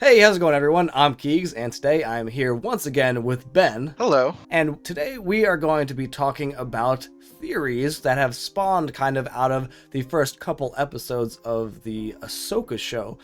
Hey, how's it going, everyone? I'm Keegs, and today I'm here once again with Ben. Hello. And today we are going to be talking about theories that have spawned kind of out of the first couple episodes of the Ahsoka Show.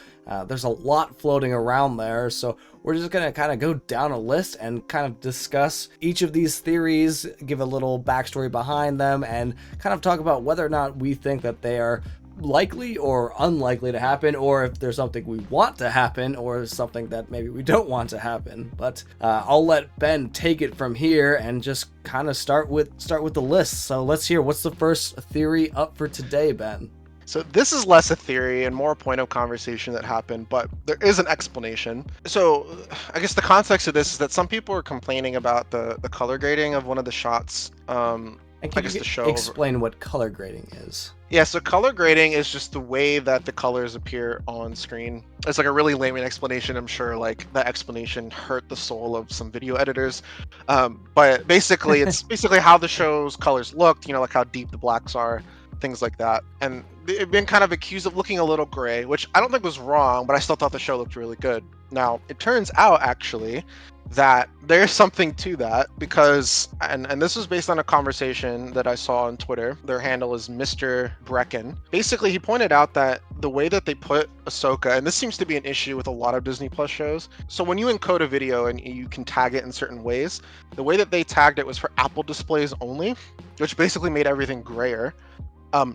There's a lot floating around there, so we're just going to kind of go down a list and kind of discuss each of these theories, give a little backstory behind them, and kind of talk about whether or not we think that they are likely or unlikely to happen, or if there's something we want to happen or something that maybe we don't want to happen. But I'll let Ben take it from here and just kind of start with the list. So let's hear, what's the first theory up for today, Ben? So this is less a theory and more a point of conversation that happened, but there is an explanation. So I guess the context of this is that some people are complaining about the color grading of one of the shots. And can you explain what color grading is? Yeah, so color grading is just the way that the colors appear on screen. It's like a really lame explanation. I'm sure like that explanation hurt the soul of some video editors. But basically, it's basically how the show's colors looked, like how deep the blacks are, things like that. And they've been kind of accused of looking a little gray, which I don't think was wrong, but I still thought the show looked really good. Now, it turns out actually that there's something to that because, and this was based on a conversation that I saw on Twitter. Their handle is Mr. Brecken. Basically, he pointed out that the way that they put Ahsoka, and this seems to be an issue with a lot of Disney Plus shows. So when you encode a video and you can tag it in certain ways, the way that they tagged it was for Apple displays only, which basically made everything grayer.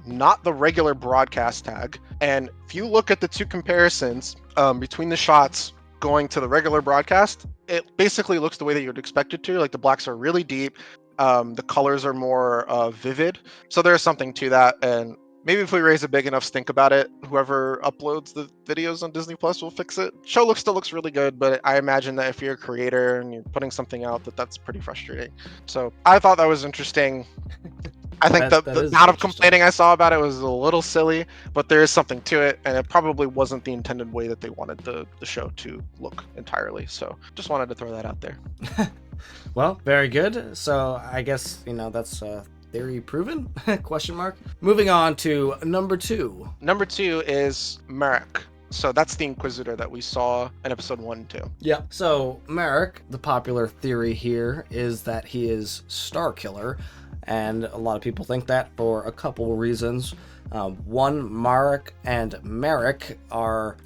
Not the regular broadcast tag. And if you look at the two comparisons between the shots going to the regular broadcast, it basically looks the way that you would expect it to. Like the blacks are really deep, the colors are more vivid. So there's something to that, and maybe if we raise a big enough stink about it, whoever uploads the videos on Disney Plus will fix it. Show still looks really good, but I imagine that if you're a creator and you're putting something out, that's pretty frustrating. So I thought that was interesting. I think the amount of complaining I saw about it was a little silly, but there is something to it, and it probably wasn't the intended way that they wanted the show to look entirely. So just wanted to throw that out there. Well, very good. So I guess, that's theory proven? Question mark. Moving on to number 2. Number 2 is Marrok. So that's the Inquisitor that we saw in episode 1 and 2. Yeah. So Marrok, the popular theory here is that he is Star Killer. And a lot of people think that for a couple reasons. One, Marrok and Merek are,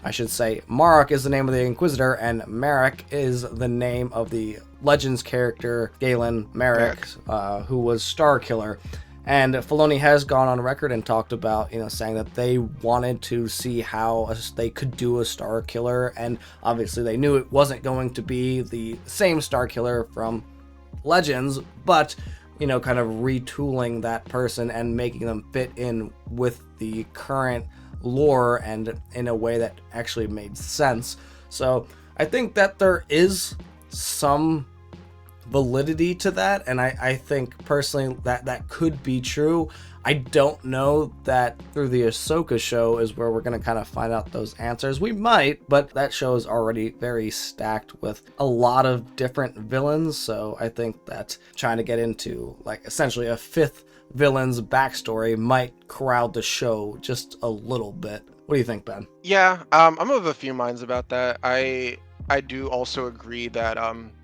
Marrok is the name of the Inquisitor, and Marrok is the name of the Legends character, Galen Merek, who was Star Killer. And Filoni has gone on record and talked about, saying that they wanted to see how they could do a Star Killer, and obviously they knew it wasn't going to be the same Star Killer from Legends, but kind of retooling that person and making them fit in with the current lore and in a way that actually made sense. So I think that there is some validity to that, and I think personally that could be true. I don't know that through the Ahsoka show is where we're going to kind of find out those answers. We might, but that show is already very stacked with a lot of different villains, so I think that trying to get into like essentially a 5th villain's backstory might crowd the show just a little bit. What do you think, Ben? Yeah, I'm of a few minds about that. I do also agree that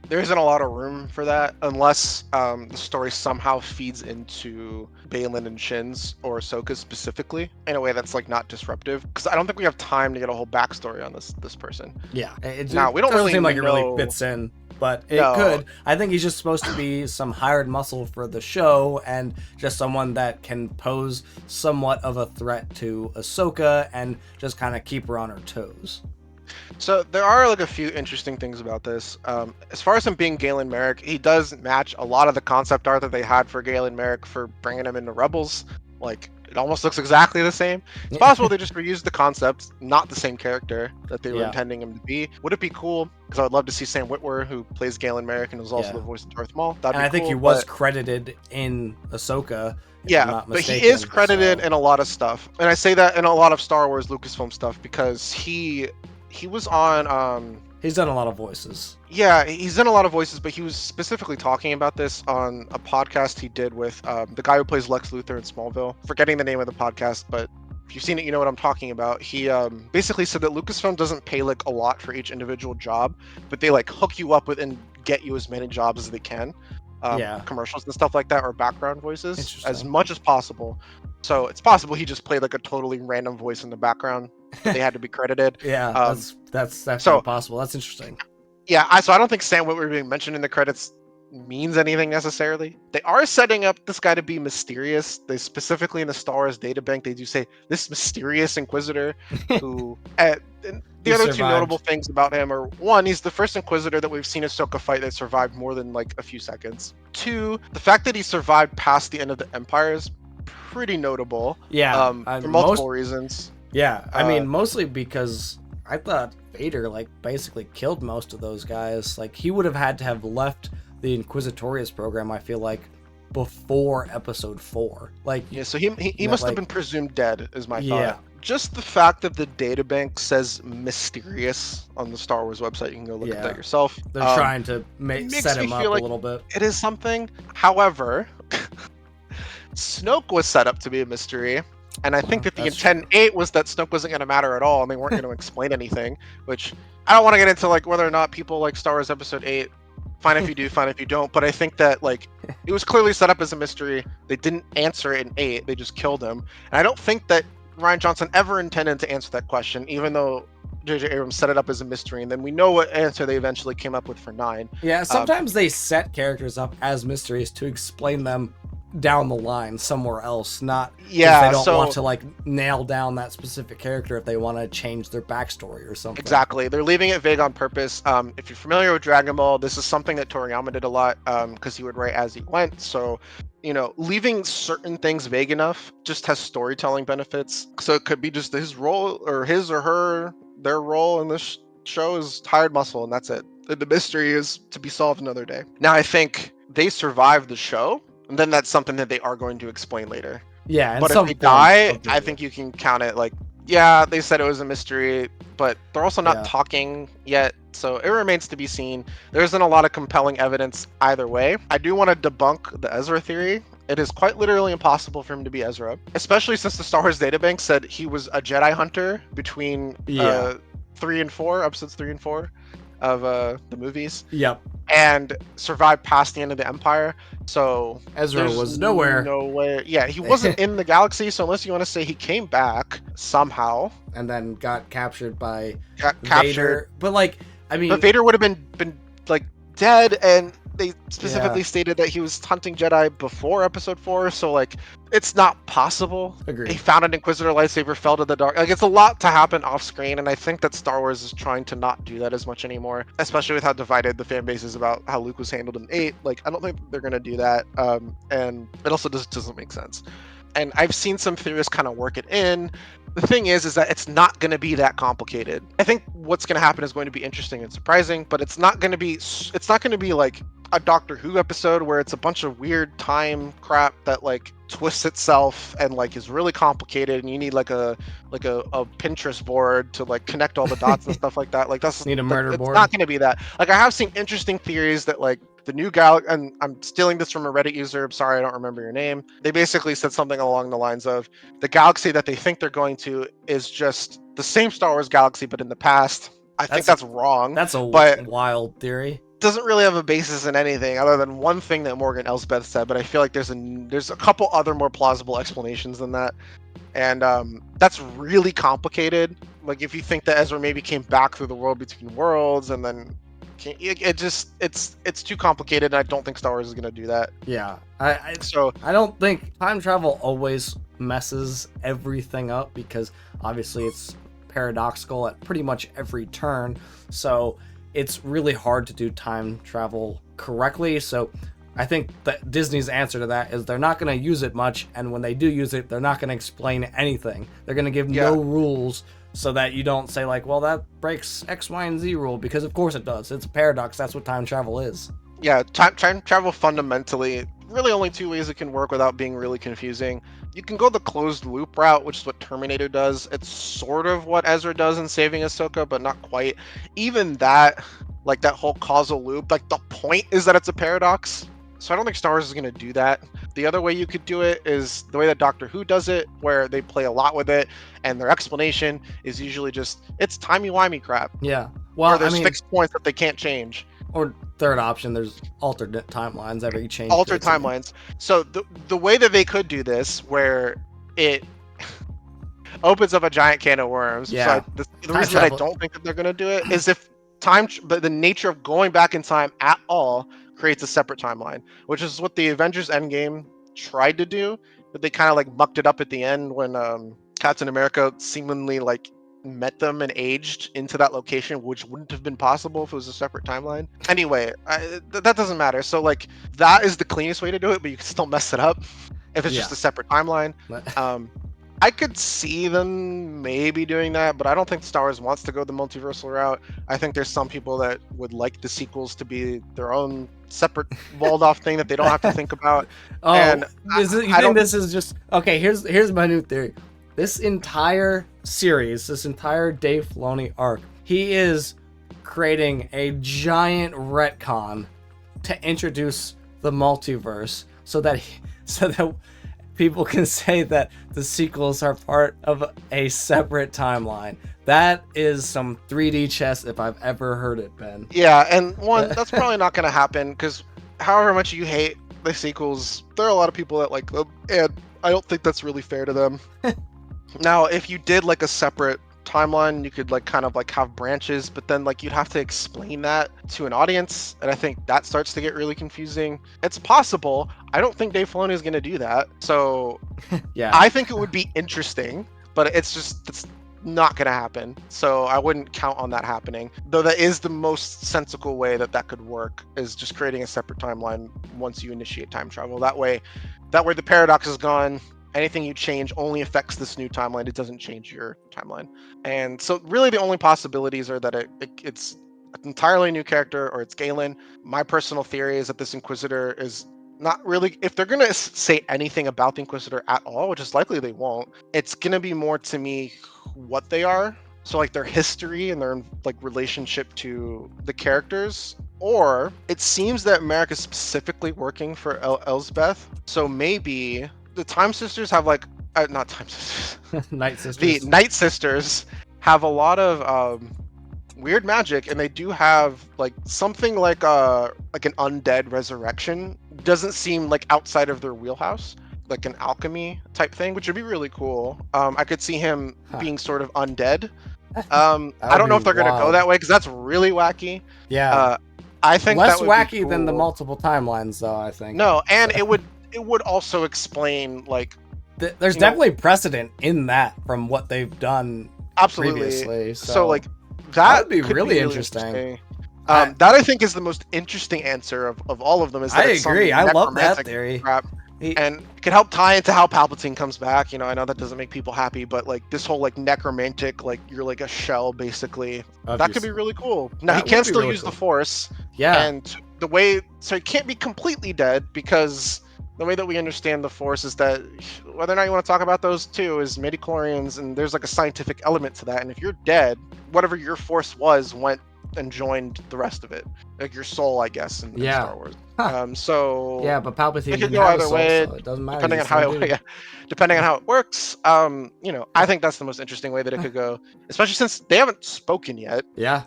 there isn't a lot of room for that unless the story somehow feeds into Baylen and Shin's or Ahsoka specifically in a way that's like not disruptive. Because I don't think we have time to get a whole backstory on this person. Yeah, now we don't really seem like know... it really fits in, but it could. I think he's just supposed to be some hired muscle for the show and just someone that can pose somewhat of a threat to Ahsoka and just kind of keep her on her toes. So there are like a few interesting things about this. As far as him being Galen Merek, he does match a lot of the concept art that they had for Galen Merek for bringing him into Rebels. Like it almost looks exactly the same. It's possible they just reused the concept, not the same character that they were intending him to be. Would it be cool? Because I would love to see Sam Witwer, who plays Galen Merek and is also the voice of Darth Maul. That'd be I think cool, he was credited in Ahsoka. Yeah, but he is credited in a lot of stuff, and I say that in a lot of Star Wars Lucasfilm stuff because he was on he's done a lot of voices. Yeah, he's done a lot of voices, but he was specifically talking about this on a podcast he did with the guy who plays Lex Luthor in Smallville. Forgetting the name of the podcast, but if you've seen it, you know what I'm talking about. He basically said that Lucasfilm doesn't pay like a lot for each individual job, but they like hook you up with and get you as many jobs as they can. Commercials and stuff like that, or background voices, as much as possible. So it's possible he just played like a totally random voice in the background. They had to be credited. That's so possible. That's interesting. Yeah, so I don't think Sam Witwer being mentioned in the credits means anything necessarily. They are setting up this guy to be mysterious. They specifically in the Star Wars databank, they do say this mysterious Inquisitor who the other two notable things about him are, one, he's the first Inquisitor that we've seen Ahsoka fight that survived more than like a few seconds. Two, the fact that he survived past the end of the Empire is pretty notable. Yeah, for multiple reasons. Yeah, I mean, mostly because I thought Vader like basically killed most of those guys. Like he would have had to have left the Inquisitorius program, I feel like, before episode 4. Like, yeah, so he must have been presumed dead, is my thought. Yeah. Just the fact that the databank says mysterious on the Star Wars website, you can go look at that yourself. They're trying to set him up a little bit. It is something. However, Snoke was set up to be a mystery. And I think that the intent 8 was that Snoke wasn't going to matter at all, and they weren't going to explain anything. Which I don't want to get into like whether or not people like Star Wars Episode 8. Fine if you do, fine if you don't. But I think that like it was clearly set up as a mystery. They didn't answer it in 8. They just killed him. And I don't think that Rian Johnson ever intended to answer that question, even though J.J. Abrams set it up as a mystery. And then we know what answer they eventually came up with for 9. Yeah, sometimes they set characters up as mysteries to explain them down the line somewhere else, not because they don't want to like nail down that specific character if they want to change their backstory or something. Exactly, they're leaving it vague on purpose. If you're familiar with Dragon Ball, this is something that Toriyama did a lot, because he would write as he went. So, you know, leaving certain things vague enough just has storytelling benefits. So it could be just his role, or his or her, their role in this show is hired muscle, and that's it. The mystery is to be solved another day. Now, I think they survived the show, and then that's something that they are going to explain later. Yeah, but if they die, I think you can count it like, yeah, they said it was a mystery, but they're also not talking yet, so it remains to be seen. There isn't a lot of compelling evidence either way. I do want to debunk the Ezra theory. It is quite literally impossible for him to be Ezra, especially since the Star Wars databank said he was a Jedi hunter between 3 and 4, episodes 3 and 4 of the movies. Yep. And survived past the end of the Empire. So Ezra was nowhere. Yeah, he wasn't in the galaxy. So unless you want to say he came back somehow and then got captured by Vader, but like, I mean, but Vader would have been like dead, and they specifically stated that he was hunting Jedi before Episode 4. So like, it's not possible. Agreed. He found an Inquisitor lightsaber, fell to the dark. Like, it's a lot to happen off screen, and I think that Star Wars is trying to not do that as much anymore, especially with how divided the fan base is about how Luke was handled in 8. Like, I don't think they're gonna do that, and it also just doesn't make sense. And I've seen some theorists kind of work it in. The thing is that it's not going to be that complicated. I think what's going to happen is going to be interesting and surprising, but it's not going to be like a Doctor Who episode where it's a bunch of weird time crap that like twists itself and like is really complicated, and you need like a Pinterest board to like connect all the dots and stuff like that. Like that's need a murder board. It's not going to be that. Like, I have seen interesting theories that like the new galaxy, and I'm stealing this from a Reddit user, I'm sorry I don't remember your name. They basically said something along the lines of the galaxy that they think they're going to is just the same Star Wars galaxy but in the past. I think that's wrong. That's a wild theory. Doesn't really have a basis in anything other than one thing that Morgan Elsbeth said, but I feel like there's a couple other more plausible explanations than that. And that's really complicated. Like, if you think that Ezra maybe came back through the world between worlds and then it's too complicated, and I don't think Star Wars is going to do that. Yeah. I don't think time travel always messes everything up, because obviously it's paradoxical at pretty much every turn. So it's really hard to do time travel correctly. So I think that Disney's answer to that is they're not going to use it much, and when they do use it, they're not going to explain anything. They're going to give no rules, so that you don't say like, well, that breaks X, Y, and Z rule, because of course it does. It's a paradox. That's what time travel is. Yeah, time travel fundamentally, really only 2 ways it can work without being really confusing. You can go the closed loop route, which is what Terminator does. It's sort of what Ezra does in Saving Ahsoka, but not quite. Even that, like that whole causal loop, like the point is that it's a paradox. So I don't think Star Wars is going to do that. The other way you could do it is the way that Doctor Who does it, where they play a lot with it, and their explanation is usually just, it's timey-wimey crap. Yeah. Well, or there's fixed points that they can't change. Or third option, there's alternate timelines that you change. Altered timelines. So the way that they could do this, where it opens up a giant can of worms. Yeah. So the reason that I don't think that they're going to do it is if but the nature of going back in time at all creates a separate timeline, which is what the Avengers Endgame tried to do, but they kind of like mucked it up at the end when Captain America seemingly like met them and aged into that location, which wouldn't have been possible if it was a separate timeline. Anyway, that doesn't matter. So like that is the cleanest way to do it, but you can still mess it up if it's just a separate timeline. I could see them maybe doing that, but I don't think Star Wars wants to go the multiversal route. I think there's some people that would like the sequels to be their own separate walled off thing that they don't have to think about. Oh, and you think this is just okay? Here's my new theory. This entire series, this entire Dave Filoni arc, he is creating a giant retcon to introduce the multiverse, so that people can say that the sequels are part of a separate timeline. That is some 3D chess if I've ever heard it, Ben. Yeah, and that's probably not going to happen, because however much you hate the sequels, there are a lot of people that like them, and I don't think that's really fair to them. Now, if you did like a separate timeline, you could like kind of like have branches, but then like you'd have to explain that to an audience, and I think that starts to get really confusing. It's possible. I don't think Dave Filoni is going to do that, so yeah, I think it would be interesting, but it's not going to happen, so I wouldn't count on that happening, though that is the most sensible way that could work, is just creating a separate timeline once you initiate time travel. That way the paradox is gone. Anything you change only affects this new timeline. It doesn't change your timeline. And so really the only possibilities are that it's an entirely new character, or it's Galen. My personal theory is that this Inquisitor is not really, if they're going to say anything about the Inquisitor at all, which is likely they won't, it's going to be more to me what they are. So like their history and their like relationship to the characters. Or it seems that Merrok is specifically working for Elsbeth. So maybe the Time Sisters have like not Time Sisters. Night Sisters. The Night Sisters have a lot of weird magic, and they do have like something like an undead resurrection. Doesn't seem like outside of their wheelhouse, like an alchemy type thing, which would be really cool. I could see him being sort of undead. I don't know if they're gonna go that way, because that's really wacky. Yeah. I think less that would wacky be cool. than the multiple timelines, though. I think. No, and it would also explain like there's definitely precedent in that from what they've done previously. So like that would be really interesting. That I think is the most interesting answer of all of them. Is that I agree. I love that theory. Crap. And it can help tie into how Palpatine comes back. I know that doesn't make people happy, but like this whole like necromantic, like you're like a shell basically. That could be really cool. Now he can still use the Force. Yeah. And so he can't be completely dead, because the way that we understand the Force is that whether or not you want to talk about those two is midichlorians, and there's like a scientific element to that. And if you're dead, whatever your Force went and joined the rest of it, like your soul, I guess, in Star Wars. So yeah, but Palpatine it could go either way, so it doesn't matter. Depending on how it works. I think that's the most interesting way that it could go, especially since they haven't spoken yet. Yeah,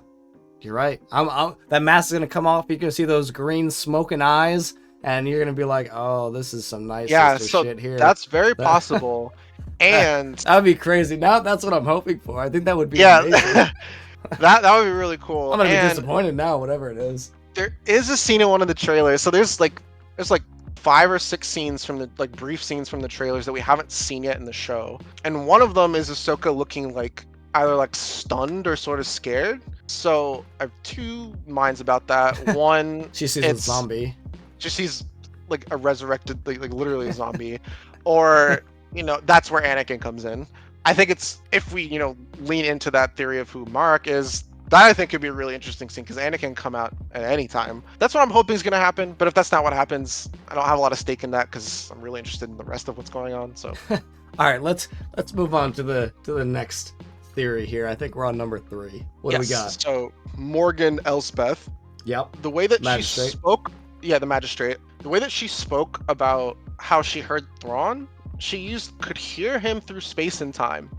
you're right. That mask is gonna come off. You can see those green smoking eyes, and you're gonna be like, "Oh, this is some nice shit here." That's very possible, and that'd be crazy. Now that's what I'm hoping for. I think that would be amazing. that would be really cool. I'm gonna be disappointed now, whatever it is. There is a scene in one of the trailers. So there's like 5 or 6 scenes from the like brief scenes from the trailers that we haven't seen yet in the show, and one of them is Ahsoka looking like either like stunned or sort of scared. So I have 2 minds about that. One, she sees a zombie. She sees like a resurrected, like literally a zombie, or that's where Anakin comes in. I think it's, if we lean into that theory of who Marrok is, that I think could be a really interesting scene, because Anakin can come out at any time. That's what I'm hoping is going to happen. But if that's not what happens, I don't have a lot of stake in that, because I'm really interested in the rest of what's going on. So, all right, let's move on to the next theory here. I think we're on number 3. What do we got? So Morgan Elsbeth. Yep. The way that Magistrate. she spoke, the Magistrate. the way that she spoke about how she heard Thrawn, could hear him through space and time.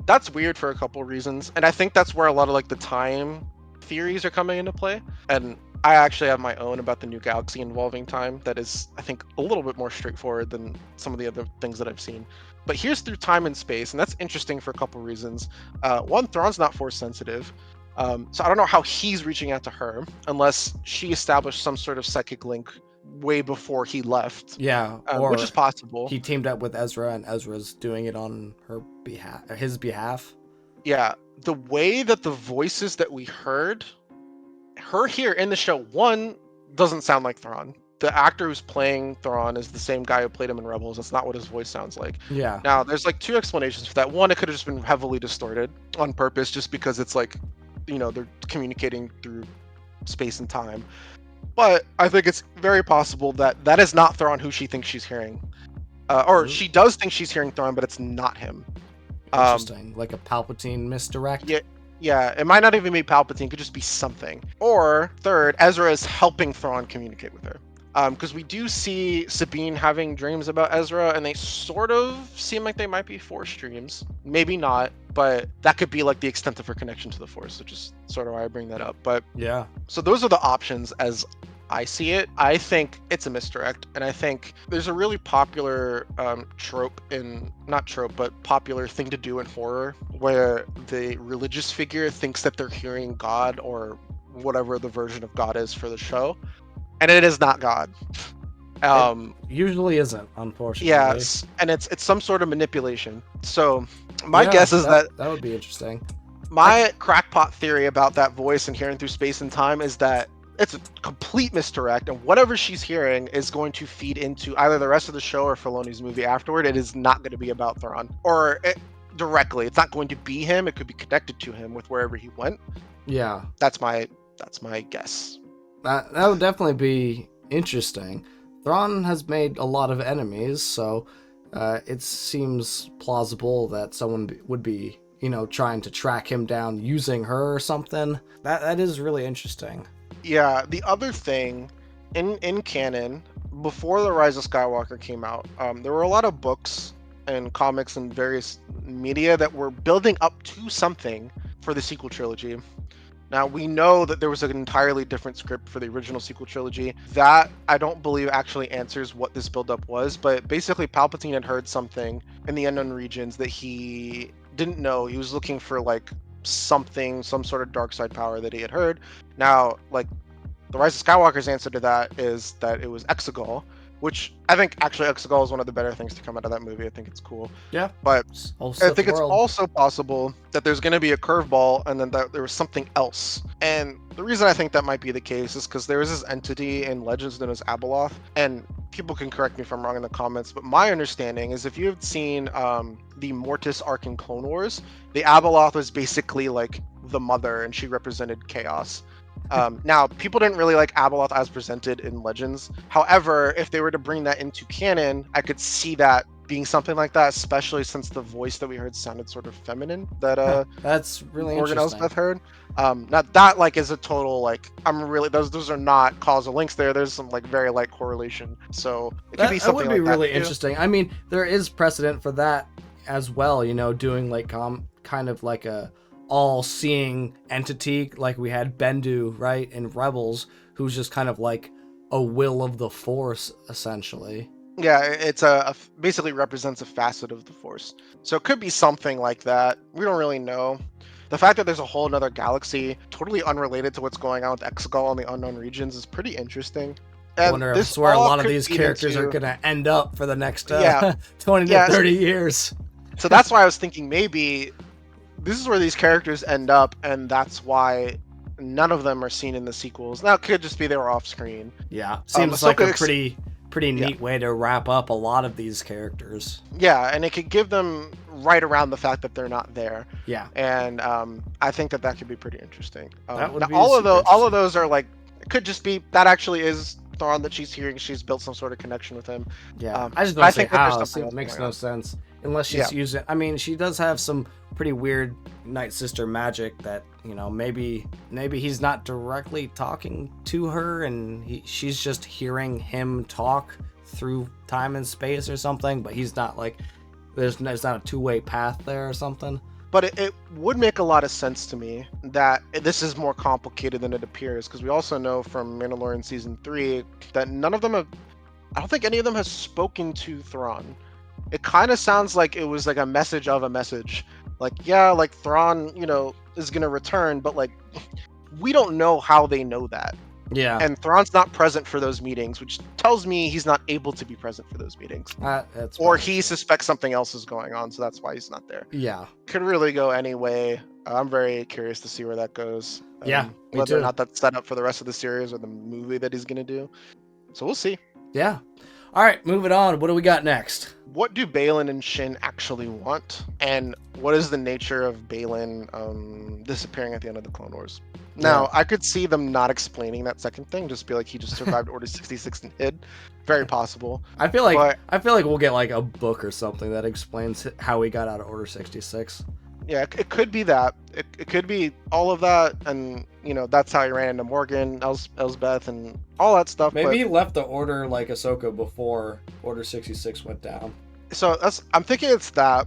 That's weird for a couple reasons, and I think that's where a lot of like the time theories are coming into play. And I actually have my own about the new galaxy involving time that is, I think, a little bit more straightforward than some of the other things that I've seen. But here's through time and space, and that's interesting for a couple reasons. One, Thrawn's not force sensitive, so I don't know how he's reaching out to her unless she established some sort of psychic link way before he left. Yeah, or which is possible. He teamed up with Ezra, and Ezra's doing it on his behalf. Yeah, the way that the voices that we heard her here in the show, one, doesn't sound like Thrawn. The actor who's playing Thrawn is the same guy who played him in Rebels. That's not what his voice sounds like. Yeah. Now, there's like two explanations for that. One, it could have just been heavily distorted on purpose, just because it's like, they're communicating through space and time. But I think it's very possible that that is not Thrawn who she thinks she's hearing. Or she does think she's hearing Thrawn, but it's not him. Interesting. Like a Palpatine misdirect? Yeah, it might not even be Palpatine. It could just be something. Or, third, Ezra is helping Thrawn communicate with her. Because we do see Sabine having dreams about Ezra, and they sort of seem like they might be Force dreams. Maybe not, but that could be like the extent of her connection to the Force, which is sort of why I bring that up. But yeah. So those are the options as I see it. I think it's a misdirect, and I think there's a really popular popular thing to do in horror, where the religious figure thinks that they're hearing God or whatever the version of God is for the show. And it is not God. It usually isn't, unfortunately. Yes, and it's some sort of manipulation. So my guess is that would be interesting. My crackpot theory about that voice and hearing through space and time is that it's a complete misdirect, and whatever she's hearing is going to feed into either the rest of the show or Filoni's movie afterward. It is not going to be about Thrawn, directly. It's not going to be him. It could be connected to him with wherever he went. Yeah, that's my guess. That would definitely be interesting. Thrawn has made a lot of enemies, so it seems plausible that someone would be, trying to track him down using her or something. That is really interesting. Yeah, the other thing, in canon, before The Rise of Skywalker came out, there were a lot of books and comics and various media that were building up to something for the sequel trilogy. Now, we know that there was an entirely different script for the original sequel trilogy. That, I don't believe, actually answers what this buildup was, but basically Palpatine had heard something in the unknown regions that he didn't know. He was looking for, some sort of dark side power that he had heard. Now, the Rise of Skywalker's answer to that is that it was Exegol, which I think actually Exegol is one of the better things to come out of that movie. I think it's cool. Yeah. But I think it's also possible that there's going to be a curveball and then that there was something else. And the reason I think that might be the case is because there is this entity in Legends known as Abeloth. And people can correct me if I'm wrong in the comments, but my understanding is if you've seen the Mortis arc in Clone Wars, the Abeloth was basically the mother, and she represented chaos. Now, people didn't really like Abeloth as presented in Legends. However, if they were to bring that into canon, I could see that being something like that, especially since the voice that we heard sounded sort of feminine. That's really Morgan interesting. Elsbeth heard. Now that is a total those are not causal links there. There's some very light correlation. So it could be something that would be like really that, interesting. I mean, there is precedent for that as well. Doing kind of like a all-seeing entity, like we had Bendu, right, in Rebels, who's just kind of like a will of the Force, essentially. Yeah, it's basically represents a facet of the Force. So it could be something like that. We don't really know. The fact that there's a whole another galaxy totally unrelated to what's going on with Exegol and the unknown regions is pretty interesting. And I wonder if that's where a lot of these characters are going to end up for the next 20 to 30 years. So that's why I was thinking maybe this is where these characters end up, and that's why none of them are seen in the sequels. Now, it could just be they were off screen. Yeah, seems like a pretty neat way to wrap up a lot of these characters. Yeah, and it could give them right around the fact that they're not there. Yeah, and I think that could be pretty interesting. That would be all of those are it could just be that actually is Thrawn that she's hearing. She's built some sort of connection with him. Yeah, I just don't see how. It makes no sense unless she's using. I mean, she does have some pretty weird Night Sister magic that, maybe he's not directly talking to her and she's just hearing him talk through time and space or something, but he's not like, there's not a two-way path there or something. But it would make a lot of sense to me that this is more complicated than it appears, because we also know from Mandalorian Season 3 that none of them have, I don't think any of them has spoken to Thrawn. It kind of sounds like it was like a message of a message. Like, yeah, like Thrawn, is going to return, but like, we don't know how they know that. Yeah. And Thrawn's not present for those meetings, which tells me he's not able to be present for those meetings. Or he suspects something else is going on, so that's why he's not there. Yeah. Could really go any way. I'm very curious to see where that goes. Yeah, me whether too. or not that's set up for the rest of the series or the movie that he's going to do. So we'll see. Yeah. All right, moving on. What do we got next? What do Baylen and Shin actually want? And what is the nature of Baylan disappearing at the end of the Clone Wars? Now, I could see them not explaining that second thing, just be like, he just survived Order 66 and hid. Very possible. I feel like we'll get like a book or something that explains how he got out of Order 66. Yeah, it could be that. It could be all of that, and that's how he ran into Morgan Elsbeth and all that stuff. Maybe he left the Order like Ahsoka before Order 66 went down. So I'm thinking it's that,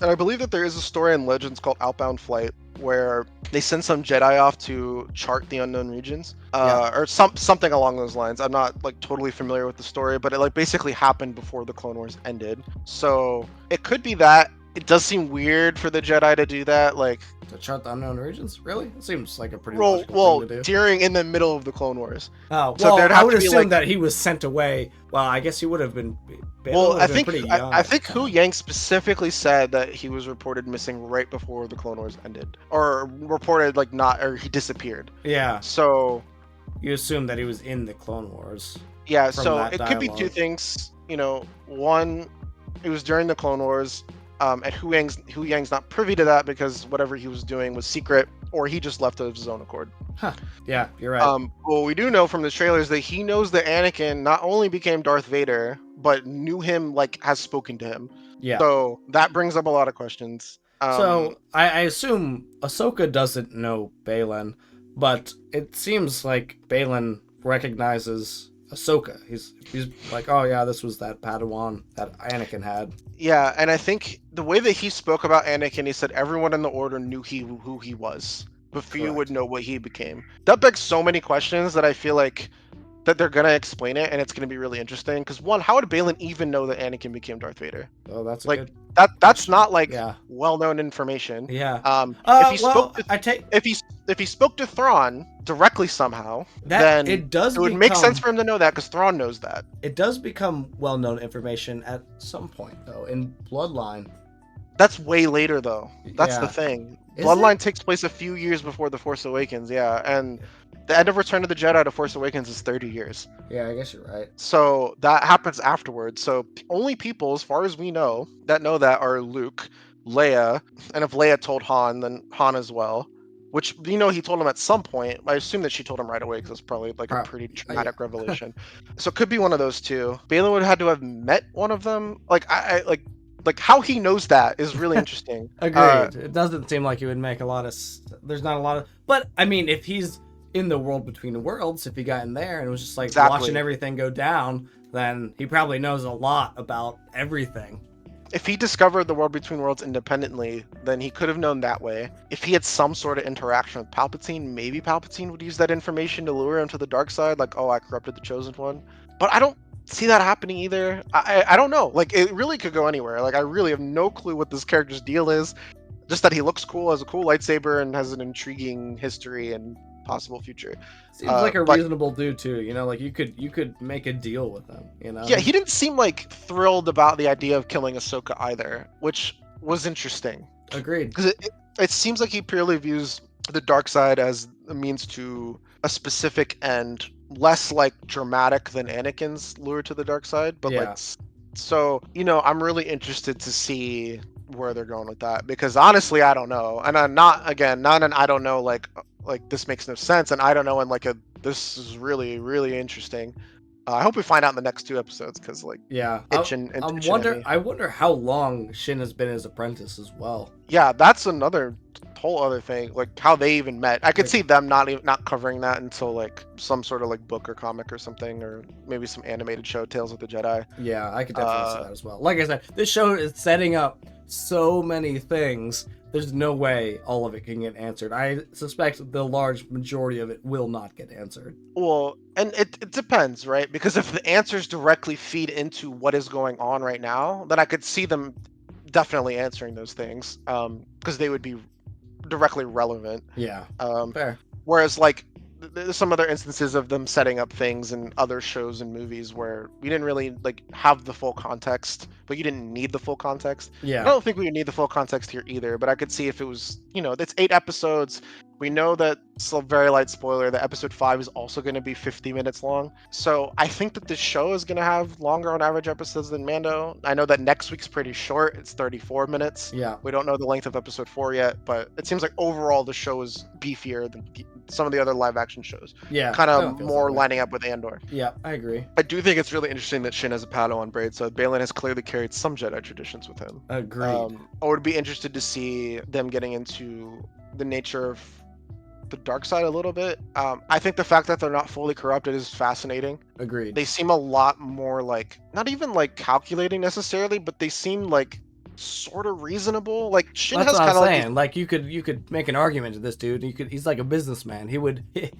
and I believe that there is a story in Legends called Outbound Flight where they send some Jedi off to chart the unknown regions, or something along those lines. I'm not like totally familiar with the story, but it like basically happened before the Clone Wars ended. So it could be that. It does seem weird for the Jedi to do that, like to chart the unknown regions. Really, it seems like a pretty logical thing to do. In the middle of the Clone Wars. Oh, well, so I would assume that he was sent away. Well, I guess he would have been. I think Huyang specifically said that he was reported missing right before the Clone Wars ended, or reported like not, or he disappeared. Yeah. So you assume that he was in the Clone Wars. Yeah. So it could be two things. One, it was during the Clone Wars. And Huyang's not privy to that because whatever he was doing was secret, or he just left of his own accord. Huh. Yeah, you're right. Well, we do know from the trailers that he knows that Anakin not only became Darth Vader, but knew him, like, has spoken to him. Yeah. So that brings up a lot of questions. So I assume Ahsoka doesn't know Baylan, but it seems like Baylan recognizes Ahsoka. He's like, oh yeah, this was that Padawan that Anakin had. Yeah, and I think the way that he spoke about Anakin, he said everyone in the Order knew who he was, but few would know what he became. That begs so many questions that I feel like that they're gonna explain it, and it's gonna be really interesting. Because one, how would Baylan even know that Anakin became Darth Vader? Oh, that's like good. That's not like well-known information. Yeah. If he spoke to Thrawn directly somehow, then it would make sense for him to know that because Thrawn knows that. It does become well-known information at some point, though, in Bloodline. That's way later, though. That's the thing. Bloodline takes place a few years before The Force Awakens, and the end of Return of the Jedi to Force Awakens is 30 years. Yeah, I guess you're right. So that happens afterwards. So only people, as far as we know that are Luke, Leia, and if Leia told Han, then Han as well. Which, he told him at some point. I assume that she told him right away because it's probably like a pretty dramatic revelation. So it could be one of those two. Baylan would have had to have met one of them. Like how he knows that is really interesting. Agreed. It doesn't seem like he would make a lot of. There's not a lot of. But I mean, if he's in the world between the worlds, if he got in there and was just like watching everything go down, then he probably knows a lot about everything. If he discovered the world between worlds independently, then he could have known that way. If he had some sort of interaction with Palpatine, maybe Palpatine would use that information to lure him to the dark side, like, oh, I corrupted the Chosen One. But I don't see that happening either. I don't know. Like, it really could go anywhere. Like, I really have no clue what this character's deal is. Just that he looks cool, has a cool lightsaber, and has an intriguing history and possible future. Seems like a reasonable dude too, like you could make a deal with him, Yeah, he didn't seem like thrilled about the idea of killing Ahsoka either, which was interesting. Agreed. Because it seems like he purely views the dark side as a means to a specific end, less like dramatic than Anakin's lure to the dark side, but so I'm really interested to see where they're going with that, because honestly I don't know, and I'm not an I don't know like this makes no sense, and I don't know, and like this is really, really interesting. I hope we find out in the next 2 episodes because like Yeah, itching. I wonder how long Shin has been his apprentice as well. Yeah, that's another whole other thing. Like how they even met. I could Like- see them not covering that until like some sort of like book or comic or something, or maybe some animated show, Tales of the Jedi. Yeah, I could definitely see that as well. Like I said, this show is setting up so many things. There's no way all of it can get answered. I suspect the large majority of it will not get answered. Well, and it depends, right? Because if the answers directly feed into what is going on right now, then I could see them definitely answering those things, because they would be directly relevant. Yeah, fair. Whereas like there's some other instances of them setting up things in other shows and movies where we didn't really like have the full context, but you didn't need the full context. I Yeah, don't think we would need the full context here either, but I could see if it was, it's 8 episodes. We know that, it's a very light spoiler, that episode 5 is also going to be 50 minutes long. So I think that this show is going to have longer on average episodes than Mando. I know that next week's pretty short. It's 34 minutes. yeah, We don't know the length of episode 4 yet, but it seems like overall the show is beefier than some of the other live action shows. yeah. Kind that of feels more that way. lining up with Andor. Yeah, I agree. I do think it's really interesting that Shin has a Padawan braid, so Baylan has clearly carried some Jedi traditions with him. Agreed. I would be interested to see them getting into the nature of the dark side a little bit. I think the fact that they're not fully corrupted is fascinating. Agreed. They seem a lot more like, not even like calculating necessarily, but they seem like sort of reasonable. Like Shin That's has what kind I'm of saying. Like you could make an argument to this dude. He's like a businessman.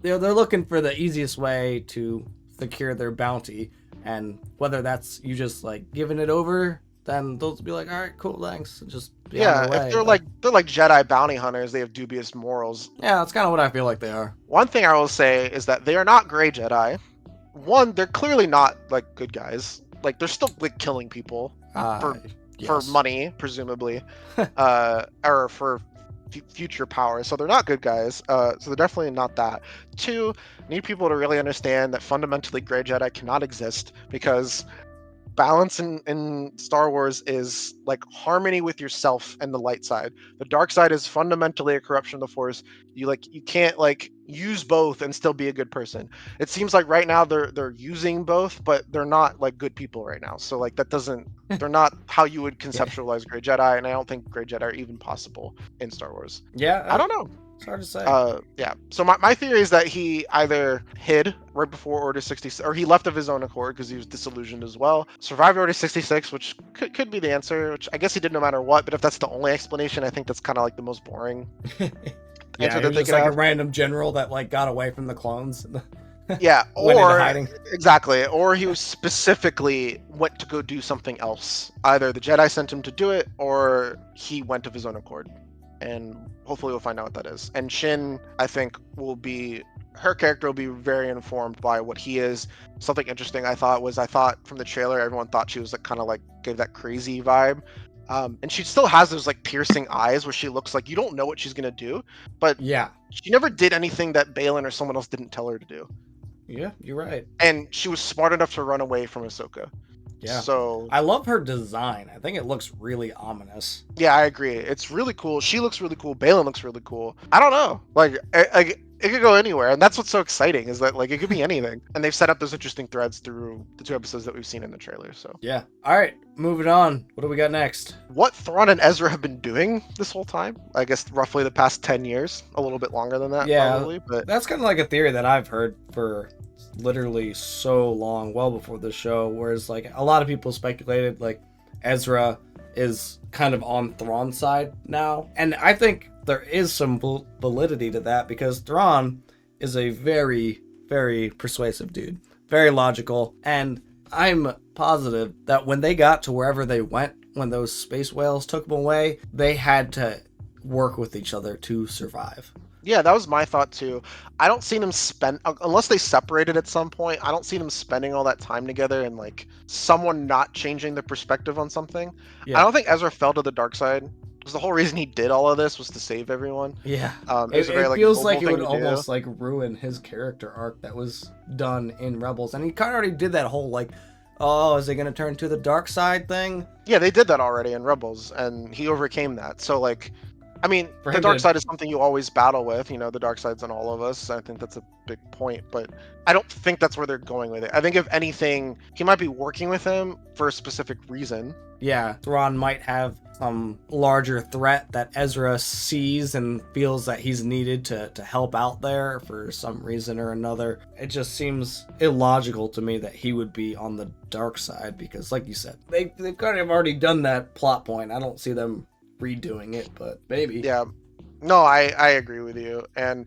They're looking for the easiest way to secure their bounty, and whether that's you just like giving it over, then they'll be like, all right, cool, thanks, and just be on yeah. their way. If they're like Jedi bounty hunters, they have dubious morals. Yeah, that's kind of what I feel like they are. One thing I will say is that they are not gray Jedi. One, they're clearly not like good guys. Like they're still like killing people for Yes. money, presumably, or for future power. So they're not good guys. So they're definitely not that. Two, need people to really understand that fundamentally gray Jedi cannot exist, because balance in Star Wars is like harmony with yourself and the light side. The dark side is fundamentally a corruption of the Force. You can't like use both and still be a good person. It seems like right now they're using both, but they're not like good people right now. So like they're not how you would conceptualize gray Jedi, and I don't think gray Jedi are even possible in Star Wars. Yeah, I don't know. It's hard to say. Yeah. So my theory is that he either hid right before Order 66, or he left of his own accord because he was disillusioned as well. Survived Order 66, which could be the answer, which I guess he did no matter what. But if that's the only explanation, I think that's kind of like the most boring Yeah, answer he that was they just could like have. a random general that like got away from the clones. Yeah, Went into or hiding. exactly, or he was specifically went to go do something else. Either the Jedi sent him to do it, or he went of his own accord. And hopefully we'll find out what that is. And Shin, I think, her character will be very informed by what he is. Something interesting I thought from the trailer, everyone thought she was like kind of like gave that crazy vibe. And she still has those like piercing eyes where she looks like you don't know what she's gonna do, but Yeah, she never did anything that Baylan or someone else didn't tell her to do. yeah, you're right. And she was smart enough to run away from Ahsoka. Yeah. So I love her design. I think it looks really ominous. yeah, I agree. It's really cool. She looks really cool. Baylan looks really cool. I don't know. Like, it could go anywhere, and that's what's so exciting is that like it could be anything. And they've set up those interesting threads through the 2 episodes that we've seen in the trailer. So Yeah. All right, moving on. What do we got next? what Thrawn and Ezra have been doing this whole time, I guess roughly the past 10 years, a little bit longer than that, Yeah. probably. But That's kind of like a theory that I've heard for literally so long, well before the show, whereas like a lot of people speculated like Ezra is kind of on Thrawn's side now. And I think there is some validity to that, because Thrawn is a very, very persuasive dude, very logical, and I'm positive that when they got to wherever they went, when those space whales took them away, they had to work with each other to survive. yeah, that was my thought too. I don't see them unless they separated at some point. I don't see them spending all that time together and like someone not changing their perspective on something. Yeah. I don't think Ezra fell to the dark side, because the whole reason he did all of this was to save everyone. Yeah. It was a very, It like, feels noble like it thing would to do. almost like ruin his character arc that was done in Rebels, and he kind of already did that whole like, oh, is he gonna turn to the dark side thing? Yeah, they did that already in Rebels, and he overcame that. So like, I mean, For the him dark to, side is something you always battle with. The dark side's in all of us. I think that's a big point, but I don't think that's where they're going with it. I think if anything, he might be working with him for a specific reason. yeah, Thrawn might have some larger threat that Ezra sees and feels that he's needed to help out there for some reason or another. It just seems illogical to me that he would be on the dark side because, like you said, they've kind of already done that plot point. I don't see them redoing it, but maybe. Yeah. No, I agree with you. And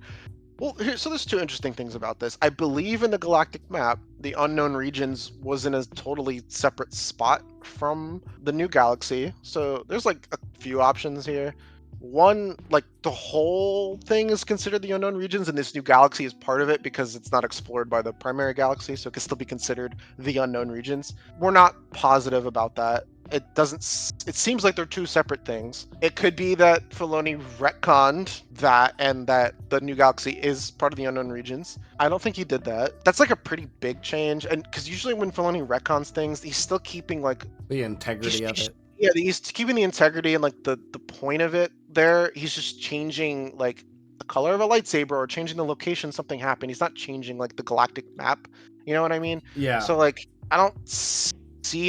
well, so there's two interesting things about this. I believe in the galactic map, the unknown regions was in a totally separate spot from the new galaxy. So there's like a few options here. One, like the whole thing is considered the unknown regions, and this new galaxy is part of it because it's not explored by the primary galaxy, so it can still be considered the unknown regions. We're not positive about that. It seems like they're two separate things. It could be that Filoni retconned that and that the new galaxy is part of the unknown regions. I don't think he did that. That's like a pretty big change, and because usually when Filoni retcons things, he's still keeping like The integrity of it. yeah, he's keeping the integrity and like the point of it there. He's just changing like the color of a lightsaber or changing the location something happened. He's not changing like the galactic map. You know what I mean? Yeah. So like I don't see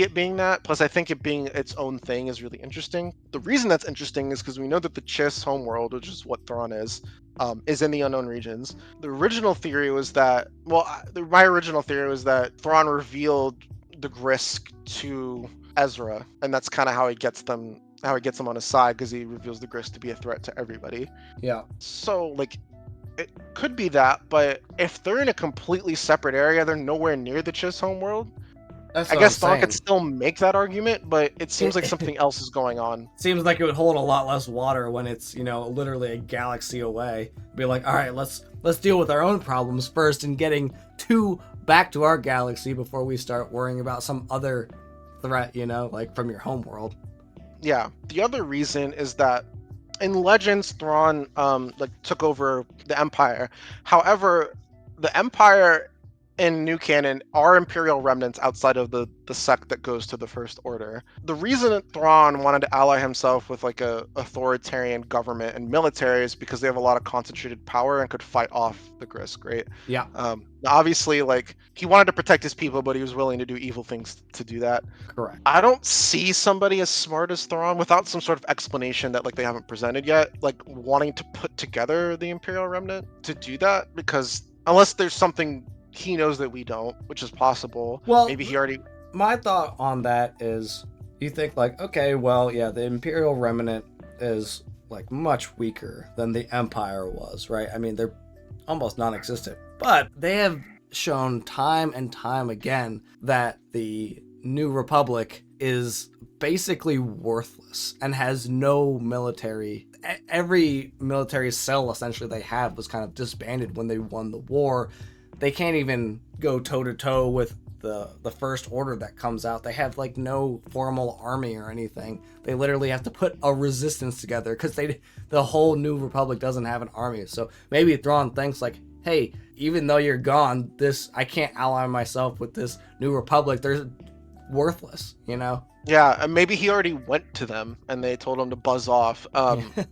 it being that. Plus I think it being its own thing is really interesting. The reason that's interesting is because we know that the Chiss homeworld, which is what Thrawn is in the unknown regions. The original theory was that my original theory was that Thrawn revealed the Grisk to Ezra, and that's kind of how he gets them on his side, because he reveals the Grist to be a threat to everybody. Yeah. So like it could be that, but if they're in a completely separate area, they're nowhere near the Chiss homeworld. I guess Thrawn could still make that argument, but it seems like something else is going on. Seems like it would hold a lot less water when it's, literally a galaxy away. Be like, all right, let's deal with our own problems first and getting back to our galaxy before we start worrying about some other threat, like from your homeworld. Yeah. The other reason is that in Legends, Thrawn took over the Empire. However, the Empire in new canon are Imperial remnants outside of the sect that goes to the First Order. The reason that Thrawn wanted to ally himself with like a authoritarian government and military is because they have a lot of concentrated power and could fight off the Grisk, right? Yeah. Obviously, like he wanted to protect his people, but he was willing to do evil things to do that. Correct. I don't see somebody as smart as Thrawn without some sort of explanation that like they haven't presented yet, like wanting to put together the Imperial remnant to do that, because unless there's something he knows that we don't, which is possible. Well, maybe he already. My thought on that is, you think like, okay, well, yeah, the Imperial remnant is like much weaker than the Empire was, right? I mean, they're almost non-existent, but they have shown time and time again that the New Republic is basically worthless and has no military. Every military cell essentially they have was kind of disbanded when they won the war. They can't even go toe-to-toe with the First Order that comes out. They have like no formal army or anything. They literally have to put a resistance together because the whole New Republic doesn't have an army. So maybe Thrawn thinks like, hey, even though you're gone, I can't ally myself with this New Republic. They're worthless, Yeah, and maybe he already went to them and they told him to buzz off.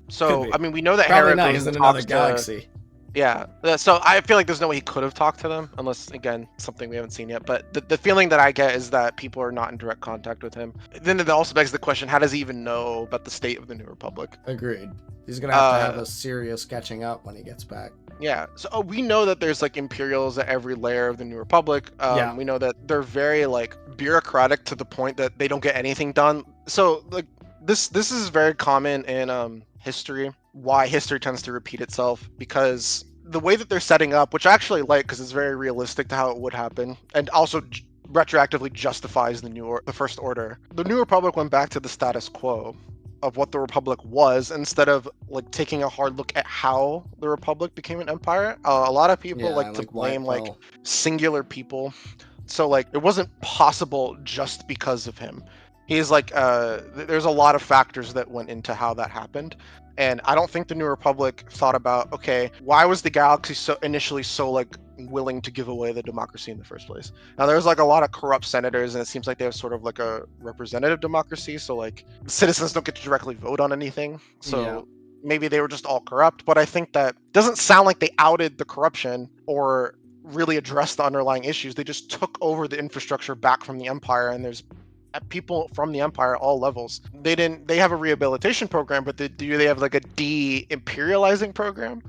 So I mean, we know that probably Hera not. He's in another galaxy. Yeah, so I feel like there's no way he could have talked to them, unless, again, something we haven't seen yet. But the feeling that I get is that people are not in direct contact with him. Then it also begs the question, how does he even know about the state of the New Republic? Agreed. He's going to have a serious catching up when he gets back. Yeah, so we know that there's like Imperials at every layer of the New Republic. We know that they're very like bureaucratic to the point that they don't get anything done. So like this is very common in history. Why history tends to repeat itself, because the way that they're setting up, which I actually like because it's very realistic to how it would happen, and also retroactively justifies the First Order. The New Republic went back to the status quo of what the Republic was, instead of like taking a hard look at how the Republic became an empire. A lot of people like to blame like singular people. So like it wasn't possible just because of him. He's like there's a lot of factors that went into how that happened. And I don't think the New Republic thought about, okay, why was the galaxy initially so like willing to give away the democracy in the first place? Now there's like a lot of corrupt senators, and it seems like they have sort of like a representative democracy. So like citizens don't get to directly vote on anything. So maybe they were just all corrupt, but I think that doesn't sound like they outed the corruption or really addressed the underlying issues. They just took over the infrastructure back from the Empire, and there's people from the Empire at all levels. They have a rehabilitation program, but do they have like a de-imperializing program?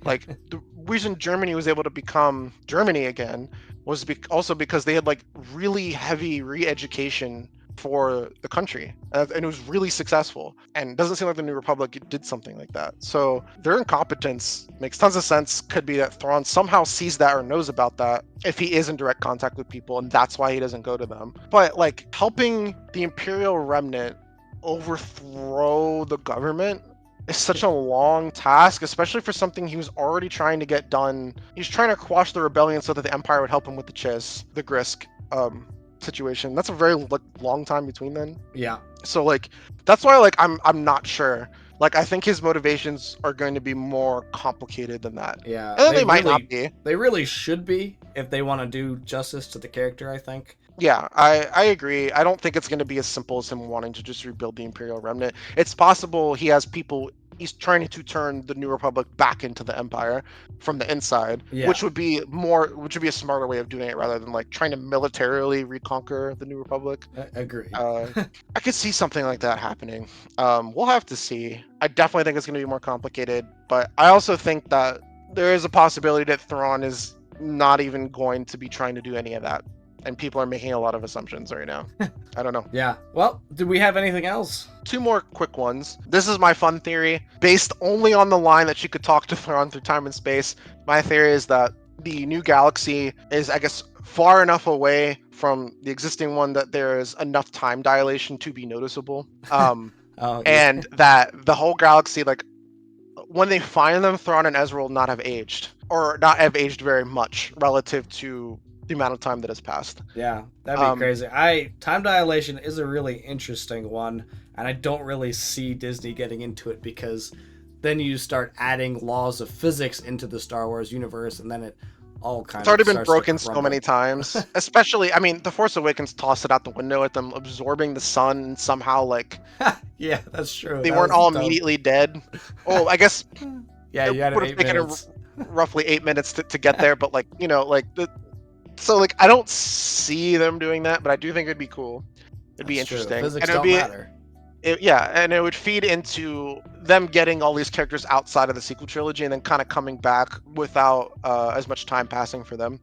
Like the reason Germany was able to become Germany again was also because they had like really heavy re-education for the country, and it was really successful, and it doesn't seem like the New Republic did something like that. So their incompetence makes tons of sense. Could be that Thrawn somehow sees that or knows about that if he is in direct contact with people, and that's why he doesn't go to them. But like helping the Imperial remnant overthrow the government is such a long task, especially for something he was already trying to get done. He's trying to quash the rebellion so that the Empire would help him with the Grisk situation. That's a very long time between then. Yeah. So like that's why like I'm not sure. Like I think his motivations are going to be more complicated than that. Yeah. And then they might not be. They really should be if they want to do justice to the character, I think. Yeah, I agree. I don't think it's going to be as simple as him wanting to just rebuild the Imperial remnant. It's possible he has people. He's trying to turn the New Republic back into the Empire from the inside, which would be a smarter way of doing it rather than like trying to militarily reconquer the New Republic. Agree. I could see something like that happening. We'll have to see. I definitely think it's going to be more complicated, but I also think that there is a possibility that Thrawn is not even going to be trying to do any of that. And people are making a lot of assumptions right now. I don't know. Yeah. Well, do we have anything else? 2 more quick ones. This is my fun theory, based only on the line that she could talk to Thrawn through time and space. My theory is that the new galaxy is, I guess, far enough away from the existing one that there is enough time dilation to be noticeable. And that the whole galaxy, like, when they find them, Thrawn and Ezra will not have aged, or not have aged very much relative to the amount of time that has passed. Yeah, that'd be crazy. Time dilation is a really interesting one, and I don't really see Disney getting into it because then you start adding laws of physics into the Star Wars universe, and then it all kind of... It's already been starts broken so many times. Especially, I mean, The Force Awakens tossed it out the window at them absorbing the sun and somehow, like... Yeah, that's true. They weren't all immediately dead. Oh, I guess... Yeah, you had 8 minutes. Roughly 8 minutes to get there, but, like, you know, like... So, like, I don't see them doing that, but I do think it'd be cool. It'd be interesting. Physics don't matter. And it would feed into them getting all these characters outside of the sequel trilogy and then kind of coming back without as much time passing for them.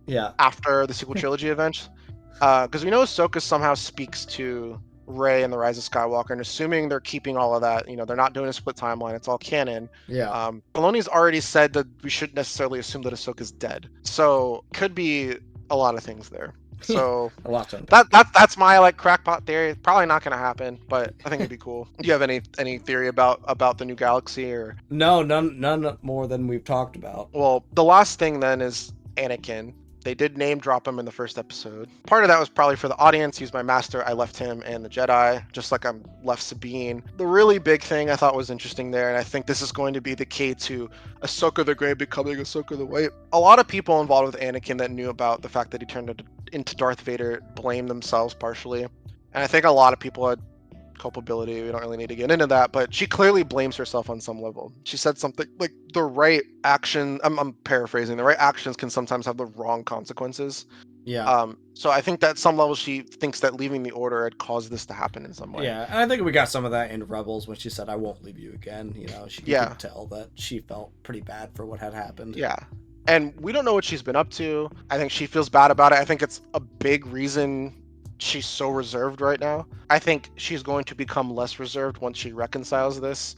Yeah. After the sequel trilogy events. Because we know Ahsoka somehow speaks to Rey and the Rise of Skywalker, and assuming they're keeping all of that, you know, they're not doing a split timeline, it's all canon. Yeah. Filoni's already said that we shouldn't necessarily assume that Ahsoka's dead, so could be a lot of things there. So a lot to that's my like crackpot theory. Probably not going to happen, but I think it'd be cool. Do you have any theory about the new galaxy or? No, none more than we've talked about. Well, the last thing then is Anakin. They did name drop him in the first episode. Part of that was probably for the audience. He's my master. I left him and the Jedi, just like I'm left Sabine. The really big thing I thought was interesting there, and I think this is going to be the key to Ahsoka the Grey becoming Ahsoka the White. A lot of people involved with Anakin that knew about the fact that he turned into Darth Vader blamed themselves partially. And I think a lot of people had culpability. We don't really need to get into that, but she clearly blames herself on some level. She said something like the right action, I'm paraphrasing, the right actions can sometimes have the wrong consequences. Yeah. So I think that at some level she thinks that leaving the order had caused this to happen in some way. Yeah, and I think we got some of that in Rebels when she said, "I won't leave you again." You know, she could tell that she felt pretty bad for what had happened. Yeah. And we don't know what she's been up to. I think she feels bad about it. I think it's a big reason she's so reserved right now. I think she's going to become less reserved once she reconciles this.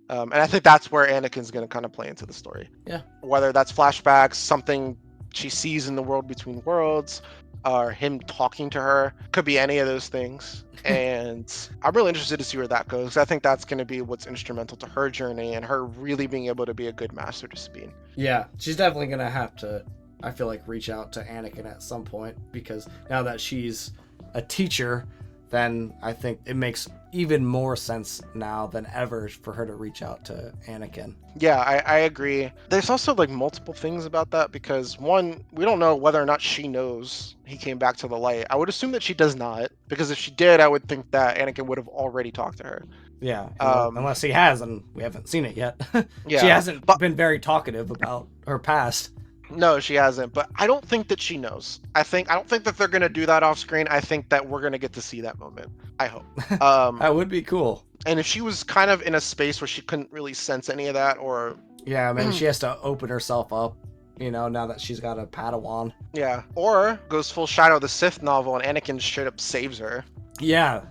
And I think that's where Anakin's going to kind of play into the story. Yeah. Whether that's flashbacks, something she sees in the world between worlds, or him talking to her. Could be any of those things. And I'm really interested to see where that goes. I think that's going to be what's instrumental to her journey and her really being able to be a good master to Sabine. Yeah, she's definitely going to have to, I feel like, reach out to Anakin at some point, because now that she's a teacher, then I think it makes even more sense now than ever for her to reach out to Anakin. Yeah, I agree. There's also like multiple things about that, because one, we don't know whether or not she knows he came back to the light. I would assume that she does not, because if she did, I would think that Anakin would have already talked to her. Yeah, unless he has, and we haven't seen it yet. Yeah, she hasn't been very talkative about her past. No, she hasn't, but I don't think that she knows. I don't think that they're gonna do that off screen. I think that we're gonna get to see that moment. I hope. That would be cool. And if she was kind of in a space where she couldn't really sense any of that, or yeah, maybe she has to open herself up, now that she's got a Padawan. Yeah, or goes full Shadow of the Sith novel and Anakin straight up saves her. Yeah,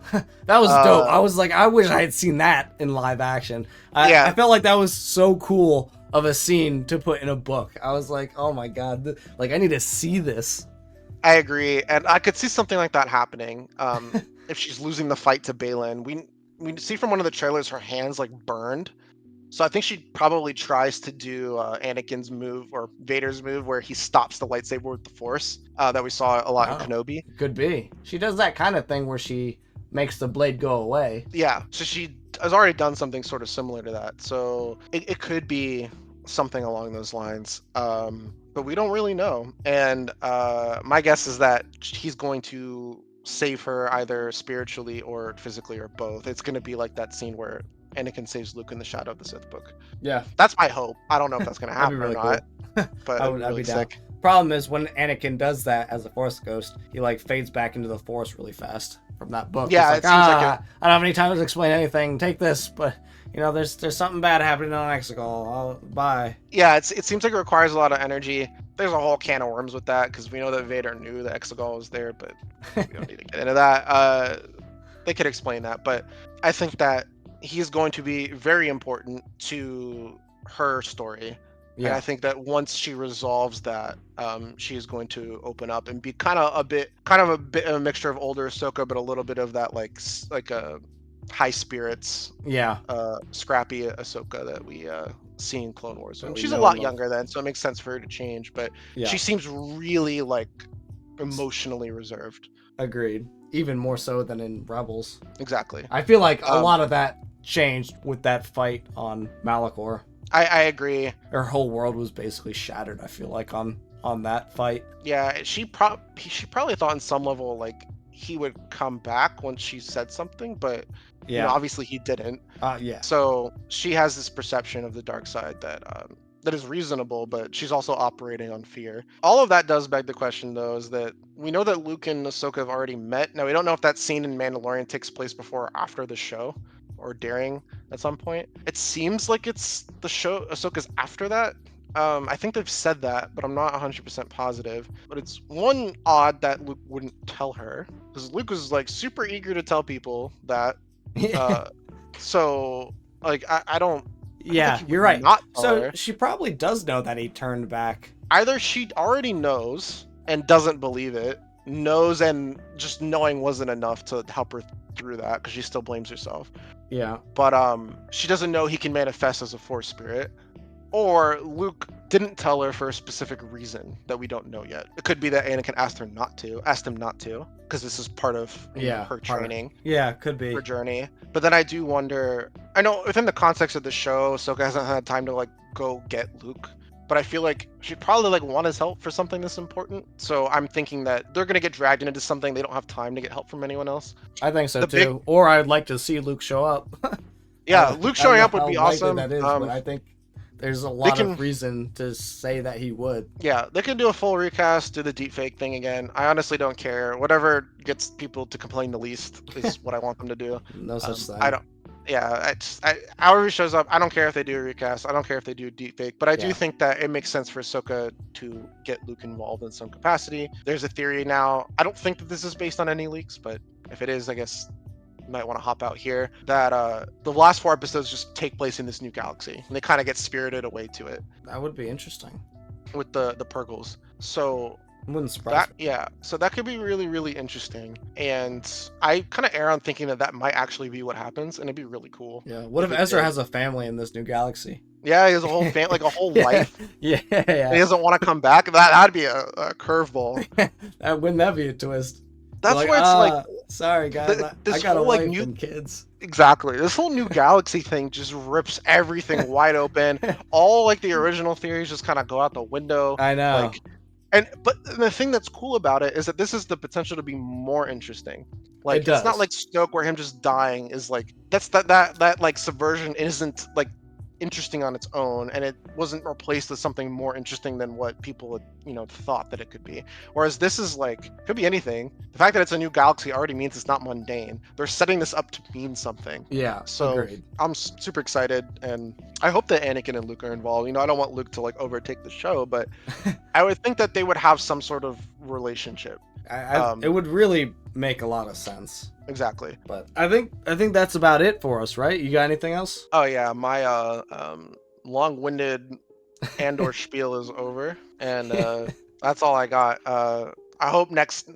that was dope. I was like, I wish I had seen that in live action. I felt like that was so cool of a scene to put in a book. I was like, oh my god, like I need to see this. I agree, and I could see something like that happening. If she's losing the fight to Baylan, we see from one of the trailers her hands like burned. So I think she probably tries to do Anakin's move or Vader's move where he stops the lightsaber with the Force that we saw a lot in Kenobi. Could be. She does that kind of thing where she makes the blade go away. Yeah, so she has already done something sort of similar to that. So it could be something along those lines. But we don't really know. And my guess is that he's going to save her either spiritually or physically or both. It's going to be like that scene where Anakin saves Luke in the Shadow of the Sith book. Yeah. That's my hope. I don't know if that's going to happen really or not. Cool. But I'd be down. Problem is when Anakin does that as a Force ghost, he like fades back into the Force really fast from that book. Yeah, like, it seems like I don't have any time to explain anything. Take this, but there's something bad happening on Exegol. Bye. Yeah, it seems like it requires a lot of energy. There's a whole can of worms with that because we know that Vader knew that Exegol was there, but we don't need to get into that. They could explain that, but I think that he's going to be very important to her story. Yeah. And I think that once she resolves that, she is going to open up and be kind of a bit of a mixture of older Ahsoka, but a little bit of that like a high spirits, scrappy Ahsoka that we see in Clone Wars. And she's a lot younger then, so it makes sense for her to change. But she seems really like emotionally reserved. Agreed. Even more so than in Rebels. Exactly. I feel like a lot of that changed with that fight on Malachor. I agree. Her whole world was basically shattered, I feel like, on that fight. Yeah, she probably thought on some level like he would come back once she said something, but obviously he didn't. So she has this perception of the dark side that is reasonable, but she's also operating on fear. All of that does beg the question, though, is that we know that Luke and Ahsoka have already met. Now, we don't know if that scene in Mandalorian takes place before or after the show, or during at some point. It seems like it's the show Ahsoka's after that. I think they've said that, but I'm not 100% positive. But it's one odd that Luke wouldn't tell her, because Luke was like super eager to tell people that. So like I don't. Yeah, you're right. So she probably does know that he turned back. Either she already knows and doesn't believe it, knows and just knowing wasn't enough to help her through that because she still blames herself. Yeah. But she doesn't know he can manifest as a Force spirit. Or Luke didn't tell her for a specific reason that we don't know yet. It could be that Anakin asked him not to, because this is part of her training. Could be. Her journey. But then I do wonder, I know within the context of the show, Ahsoka hasn't had time to like go get Luke, but I feel like she'd probably like want his help for something this important. So I'm thinking that they're gonna get dragged into something they don't have time to get help from anyone else. I think so too. Or I'd like to see Luke show up. Luke showing up would be awesome. That is, but I think there's a lot of reason to say that he would. Yeah, they can do a full recast, do the deepfake thing again. I honestly don't care. Whatever gets people to complain the least is what I want them to do. No such thing. I don't. Yeah, however he shows up, I don't care if they do a recast. I don't care if they do a deepfake. But I do think that it makes sense for Ahsoka to get Luke involved in some capacity. There's a theory now. I don't think that this is based on any leaks, but if it is, I guess you might want to hop out here, that the last 4 episodes just take place in this new galaxy, and they kind of get spirited away to it. That would be interesting. With the Purgles. So wouldn't surprise me. Yeah, so that could be really, really interesting. And I kind of err on thinking that might actually be what happens, and ited be really cool. Yeah, what if Ezra has a family in this new galaxy? Yeah, he has a whole family, like a whole life. Yeah. He doesn't want to come back. That'd be a curveball. Wouldn't that be a twist? That's where it's like, sorry guys, I got a wife and kids. Exactly. This whole new galaxy thing just rips everything wide open. All like the original theories just kind of go out the window. I know. But the thing that's cool about it is that this is the potential to be more interesting. Like It does. it's not like Snoke where him just dying is like that like subversion isn't like interesting on its own, and it wasn't replaced with something more interesting than what people had, thought that it could be. Whereas this is like could be anything. The fact that it's a new galaxy already means it's not mundane. They're setting this up to mean something. Yeah. So Agreed. I'm super excited, and I hope that Anakin and Luke are involved. I don't want Luke to like overtake the show, but I would think that they would have some sort of relationship. It would really make a lot of sense. Exactly. But I think that's about it for us, right? You got anything else? Oh yeah, my long-winded Andor spiel is over, and that's all I got. I hope next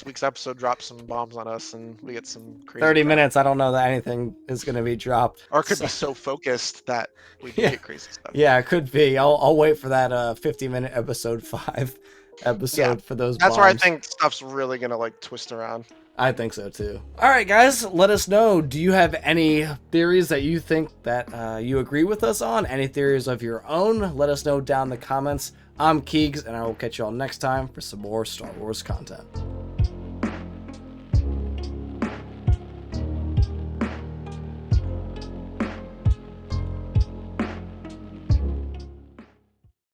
week's episode drops some bombs on us and we get some crazy 30 crap. minutes, I don't know that anything is going to be dropped. Or it could be so focused that we do get crazy stuff. Yeah, it could be. I'll wait for that 50-minute episode 5 episode for those That's bombs. where I think stuff's really going to like twist around. I think so too. All right, guys, let us know. Do you have any theories that you think that you agree with us on? Any theories of your own? Let us know down in the comments. I'm Keegs, and I will catch you all next time for some more Star Wars content.